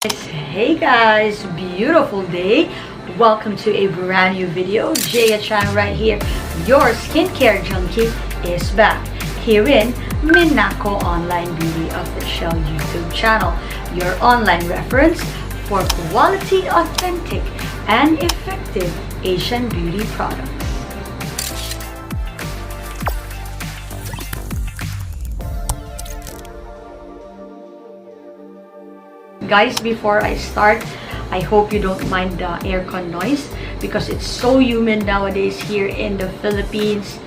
Hey guys, beautiful day. Welcome to a brand new video. Jea Chan right here. Your skincare junkie is back here in Minako Online Beauty Official YouTube channel. Your online reference for quality, authentic, and effective Asian beauty products. Guys, before I start, I hope you don't mind the aircon noise because it's so humid nowadays here in the Philippines.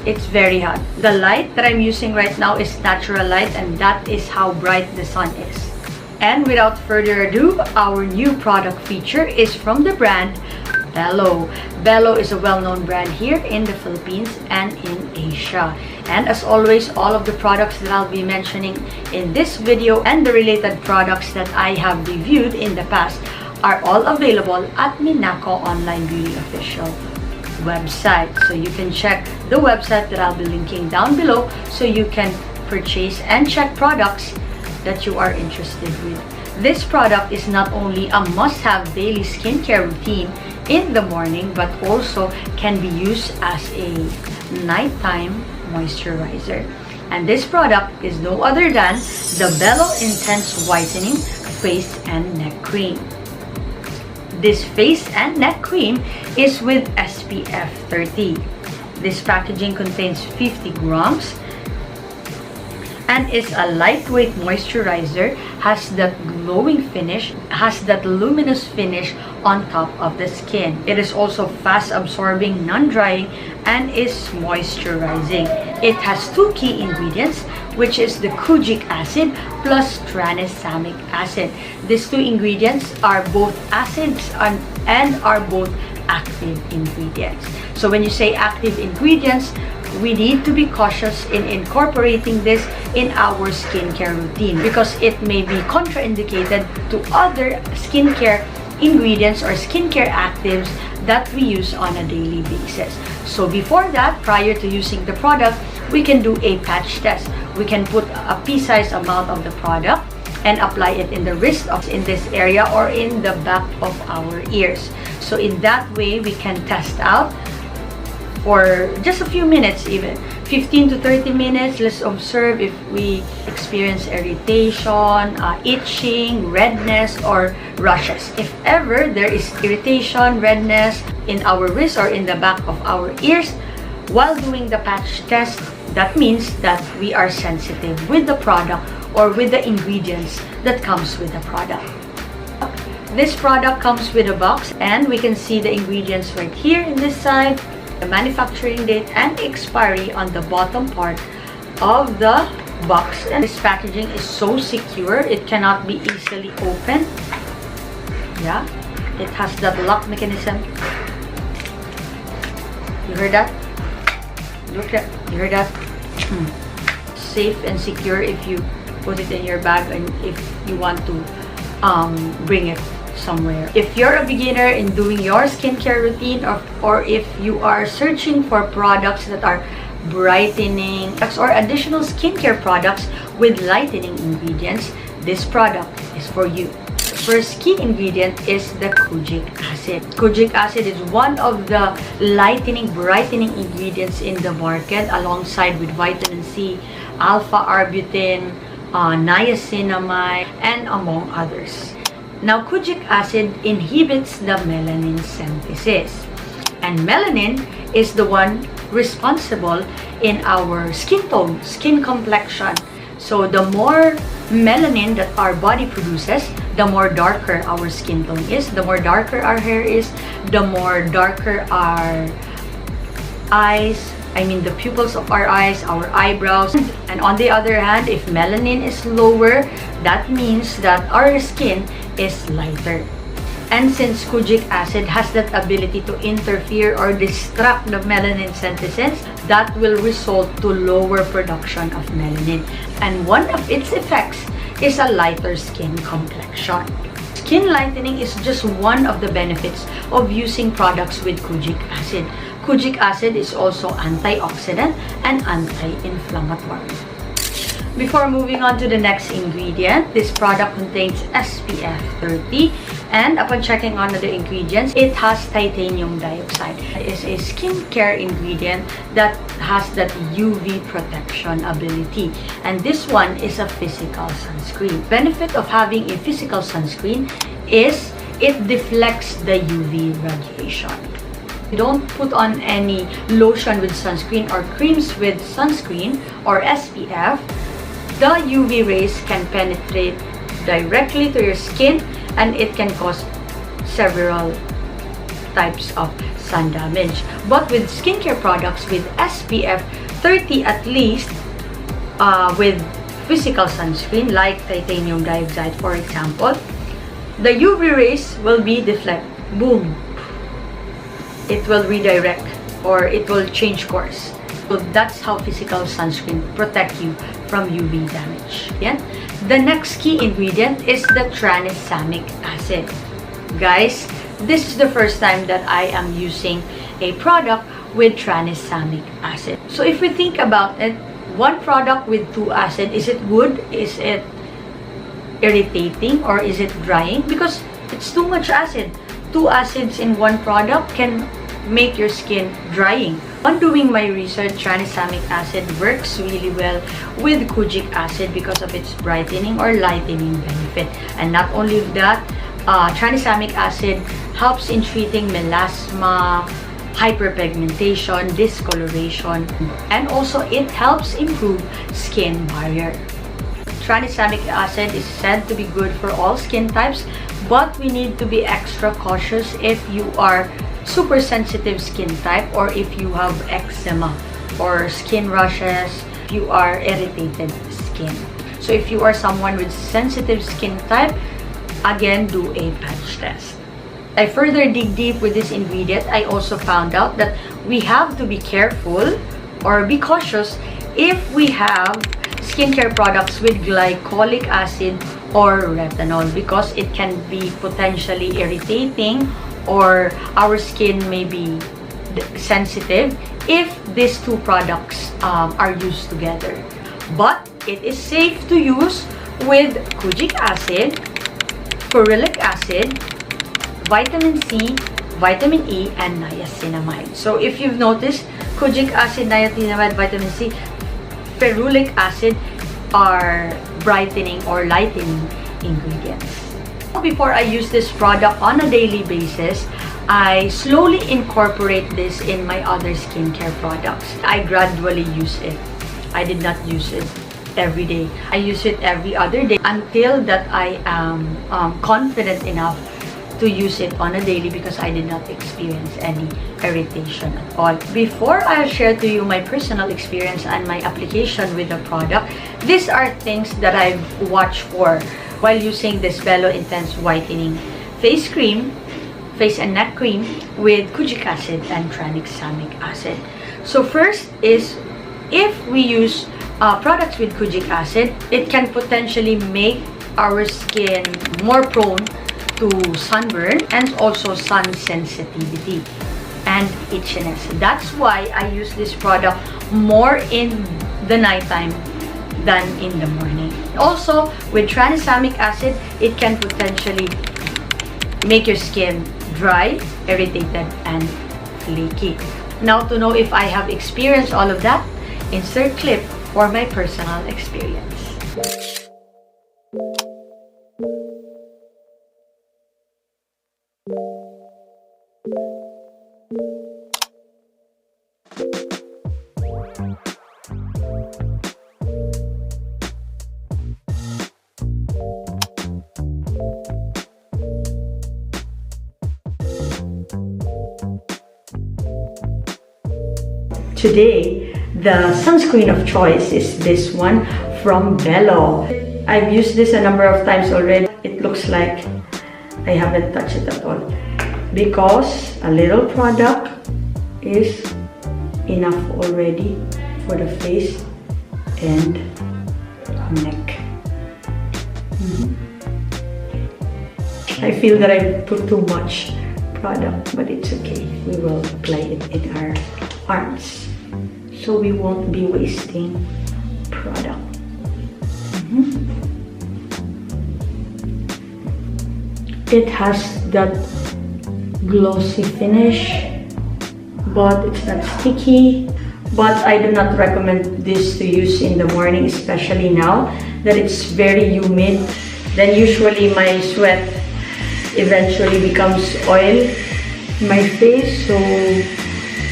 It's very hot. The light that I'm using right now is natural light, and that is how bright the sun is. And without further ado, our new product feature is from the brand Belo. Belo is a well-known brand here in the Philippines and in Asia. And as always, all of the products that I'll be mentioning in this video and the related products that I have reviewed in the past are all available at Minako Online Beauty Official website. So you can check the website that I'll be linking down below so you can purchase and check products that you are interested with. This product is not only a must-have daily skincare routine in the morning, but also can be used as a nighttime moisturizer. And this product is no other than the Belo Intense Whitening Face and Neck Cream. This face and neck cream is with SPF 30. This packaging contains 50 grams and is a lightweight moisturizer, has that glowing finish, has that luminous finish on top of the skin. It is also fast absorbing, non-drying, and is moisturizing. It has two key ingredients, which is the Kojic Acid plus tranexamic acid. These two ingredients are both acids and are both active ingredients. So when you say active ingredients, we need to be cautious in incorporating this in our skincare routine because it may be contraindicated to other skincare ingredients or skincare actives that we use on a daily basis. So before that, prior to using the product, we can do a patch test. We can put a pea-sized amount of the product and apply it in the wrist in this area or in the back of our ears. So in that way, we can test out for just a few minutes, even 15 to 30 minutes. Let's observe if we experience irritation, itching, redness, or rashes. If ever there is irritation, redness in our wrist or in the back of our ears while doing the patch test, that means that we are sensitive with the product or with the ingredients that comes with the product. This product comes with a box, and we can see the ingredients right here in this side, the manufacturing date and expiry on the bottom part of the box. And this packaging is so secure, it cannot be easily opened. Yeah, it has that lock mechanism. You heard that? Look at, you heard that? Safe and secure if you put it in your bag and if you want to bring it somewhere. If you're a beginner in doing your skincare routine, or if you are searching for products that are brightening or additional skincare products with lightening ingredients, this product is for you. The first key ingredient is the Kojic Acid. Kojic Acid is one of the lightening, brightening ingredients in the market, alongside with vitamin C, alpha-arbutin, niacinamide, and among others. Now, Kojic Acid inhibits the melanin synthesis. And melanin is the one responsible in our skin tone, skin complexion. So the more melanin that our body produces, the more darker our skin tone is, the more darker our hair is, the more darker our eyes, the pupils of our eyes, our eyebrows. And on the other hand, if melanin is lower, that means that our skin is lighter. And since Kojic Acid has that ability to interfere or distract the melanin synthesis, that will result to lower production of melanin. And one of its effects is a lighter skin complexion. Skin lightening is just one of the benefits of using products with Kojic Acid. Kojic Acid is also antioxidant and anti-inflammatory. Before moving on to the next ingredient, this product contains SPF 30, and upon checking on the ingredients, it has titanium dioxide. It is a skincare ingredient that has that UV protection ability, and this one is a physical sunscreen. Benefit of having a physical sunscreen is it deflects the UV radiation. You don't put on any lotion with sunscreen or creams with sunscreen or SPF. The UV rays can penetrate directly to your skin, and it can cause several types of sun damage. But with skincare products with SPF 30 at least, with physical sunscreen like titanium dioxide for example, the UV rays will be deflected. Boom! It will redirect, or it will change course. So that's how physical sunscreen protect you from UV damage. Yeah? The next key ingredient is the tranexamic acid. Guys, this is the first time that I am using a product with tranexamic acid. So if we think about it, one product with 2 acid, is it good? Is it irritating, or is it drying? Because it's too much acid. 2 acids in one product can make your skin drying. On doing my research, tranexamic acid works really well with Kojic Acid because of its brightening or lightening benefit. And not only that, tranexamic acid helps in treating melasma, hyperpigmentation, discoloration, and also it helps improve skin barrier. Tranexamic acid is said to be good for all skin types, but we need to be extra cautious if you are super sensitive skin type, or if you have eczema or skin rashes, if you are irritated skin. So if you are someone with sensitive skin type, again, do a patch test. I further dig deep with this ingredient. I also found out that we have to be careful or be cautious if we have skincare products with glycolic acid or retinol, because it can be potentially irritating, or our skin may be sensitive if these 2 products are used together. But it is safe to use with Kojic Acid, ferulic acid, vitamin C, vitamin E, and niacinamide. So if you've noticed, Kojic Acid, niacinamide, vitamin C, ferulic acid are brightening or lightening ingredients. Before I use this product on a daily basis, I slowly incorporate this in my other skincare products. I gradually use it. I did not use it every day. I use it every other day until that I am confident enough to use it on a daily, because I did not experience any irritation at all. Before I share to you my personal experience and my application with the product, these are things that I've watched for while using this Belo Intense Whitening Face Cream, Face and Neck Cream with Kojic Acid and tranexamic acid. So first is, if we use products with Kojic Acid, it can potentially make our skin more prone to sunburn and also sun sensitivity and itchiness. That's why I use this product more in the nighttime than in the morning. Also, with tranexamic acid, it can potentially make your skin dry, irritated, and flaky. Now, to know if I have experienced all of that, insert clip for my personal experience. Today, the sunscreen of choice is this one from Belo. I've used this a number of times already. It looks like I haven't touched it at all, because a little product is enough already for the face and neck. I feel that I put too much product, but it's okay. We will apply it in our arms, so we won't be wasting product. It has that glossy finish, but it's not sticky. But I do not recommend this to use in the morning, especially now that it's very humid. Then usually my sweat eventually becomes oil in my face. So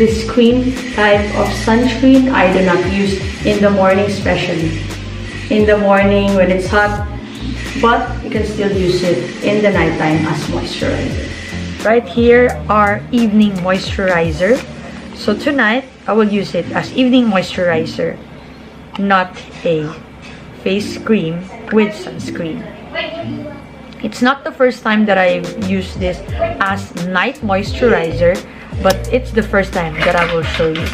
this cream type of sunscreen I do not use in the morning, especially in the morning when it's hot. But you can still use it in the nighttime as moisturizer. Right here are evening moisturizer. So tonight, I will use it as evening moisturizer, not a face cream with sunscreen. It's not the first time that I've used this as night moisturizer, but it's the first time that I will show you.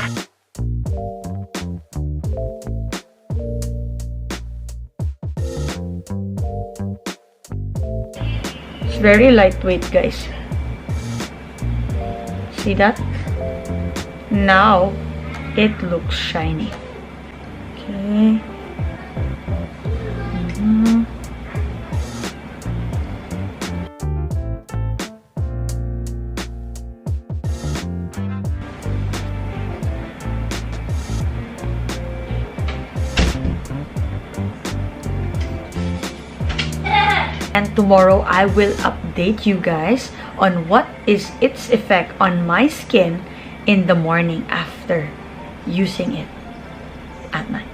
It's very lightweight, guys. See that? Now it looks shiny. Okay. And tomorrow I will update you guys on what is its effect on my skin in the morning after using it at night.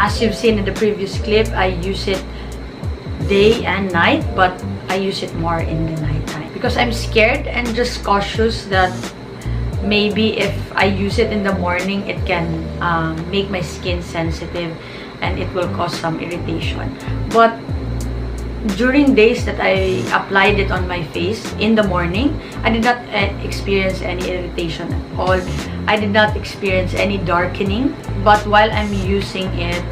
As you've seen in the previous clip, I use it day and night, but I use it more in the nighttime because I'm scared and just cautious that maybe if I use it in the morning, it can make my skin sensitive and it will cause some irritation. But during days that I applied it on my face in the morning, I did not experience any irritation at all. I did not experience any darkening. But while I'm using it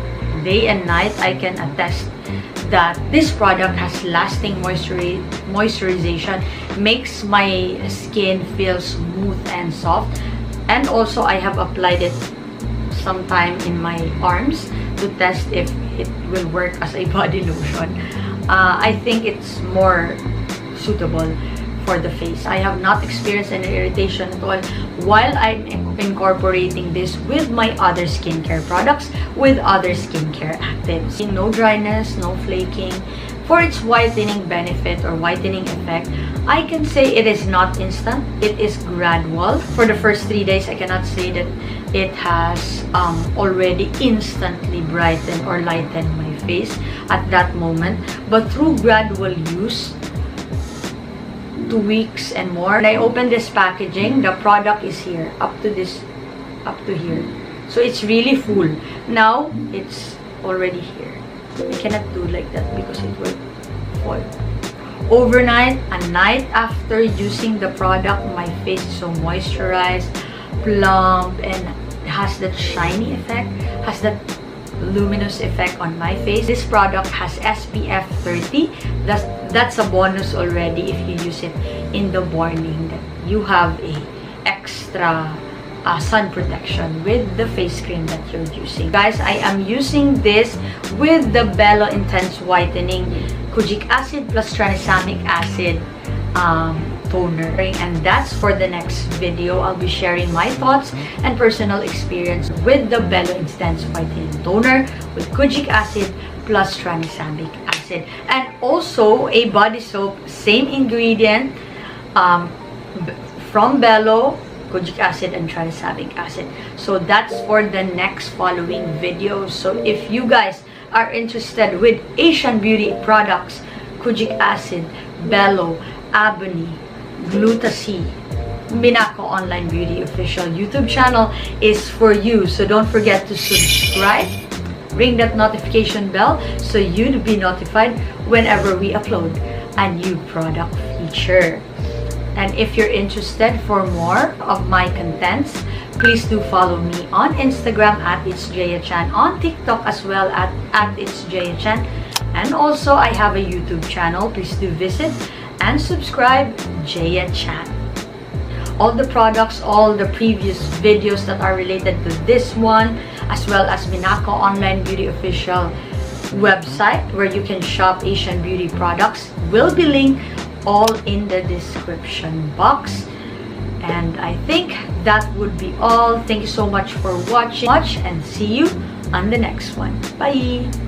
day and night, I can attest that this product has lasting moisturization, makes my skin feel smooth and soft. And also I have applied it sometime in my arms to test if it will work as a body lotion. I think it's more suitable for the face. I have not experienced any irritation at all while I'm incorporating this with my other skincare products, with other skincare actives. No dryness, no flaking. For its whitening benefit or whitening effect, I can say it is not instant. It is gradual. For the first 3 days, I cannot say that it has already instantly brightened or lightened my face at that moment. But through gradual use, 2 weeks and more, when I open this packaging, the product is here, up to here. So it's really full. Now, it's already here. I cannot do like that because it will fall. Overnight, a night after using the product, my face is so moisturized, plump, and has that shiny effect, has that luminous effect on my face. This product has SPF 30. That's a bonus already if you use it in the morning, that you have a extra sun protection with the face cream that you're using. Guys, I am using this with the Belo Intense Whitening Kojic Acid plus Tranexamic Acid toner, and that's for the next video. I'll be sharing my thoughts and personal experience with the Belo Intense Whitening Toner with Kojic Acid plus Tranexamic Acid, and also a body soap, same ingredient from Belo, Kojic Acid and Tranexamic Acid. So that's for the next following video. So if you guys are interested with Asian beauty products, Kojic Acid, Belo, Ebony, Glutacy, Minako Online Beauty official YouTube channel is for you. So don't forget to subscribe, ring that notification bell so you'll be notified whenever we upload a new product feature. And if you're interested for more of my contents, Please do follow me on Instagram at It's Jea Chan, on TikTok as well at It's Jea Chan. And also, I have a YouTube channel. Please do visit and subscribe, Jea Chan. All the products, all the previous videos that are related to this one, as well as Minako Online Beauty Official website where you can shop Asian beauty products, will be linked all in the description box. And I think that would be all. Thank you so much for watching, and see you on the next one. Bye!